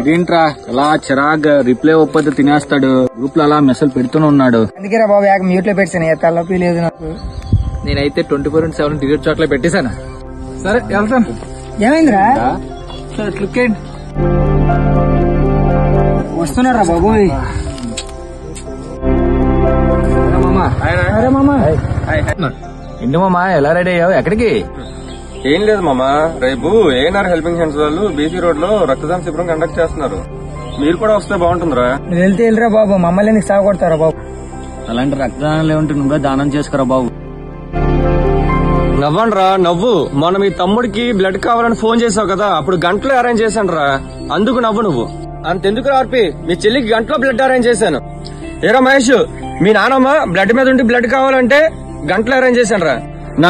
ఇదేంట్రా అలా Chirag reply ఒప్పంది తినేస్తాడు. Group లో అలా మెసేజ్ పెడుతూనే ఉన్నాడు. అందుకే రా బాబు మ్యూట్ లో పెట్టాను. తలపి లేదు నాకు. నేనైతే 24/7 డిలీట్ చాట్లో పెట్టేశాను. సరే వెళ్తాను. ఏమైందిరా? సరే క్లిక్ అయ్యండి. వస్తున్నారా బాబు? అరే మామా ఇంటి మామా ఎలా రెడీ అయ్యావు? ఎక్కడికి? ఏం లేదు మామా, రేపు ఏఎన్ఆర్ హెల్పింగ్ హ్యాండ్స్ వాళ్ళు బీసీ రోడ్ లో రక్తదాన శిబిరం కండక్ట్ చేస్తున్నారు. మీరు కూడా వస్తే బాగుంటుందిరా. నువ్వు వెళ్తే వెళ్ళరా బాబు, మమ్మల్ని ఎందుకు సాగొడతారా బాబు? అలాంటి రక్తదానాలు ఏముంటే నువ్వే దానం చేసుకురా బాబు. నవ్వండ్రా నవ్వు. మొన్న మీ తమ్ముడికి బ్లడ్ కావాలని ఫోన్ చేసావు కదా, అప్పుడు గంటలో అరేంజ్ చేశాను రా. అందుకు నవ్వు నువ్వు. అంతెందుకు ఆర్పి, మీ చెల్లికి గంటలో బ్లడ్ అరేంజ్ చేశాను. ఏరా మహేష్, మీ నానమ్మ బ్లడ్ మీద ఉండి బ్లడ్ కావాలంటే గంటలో అరేంజ్ చేశాను రా.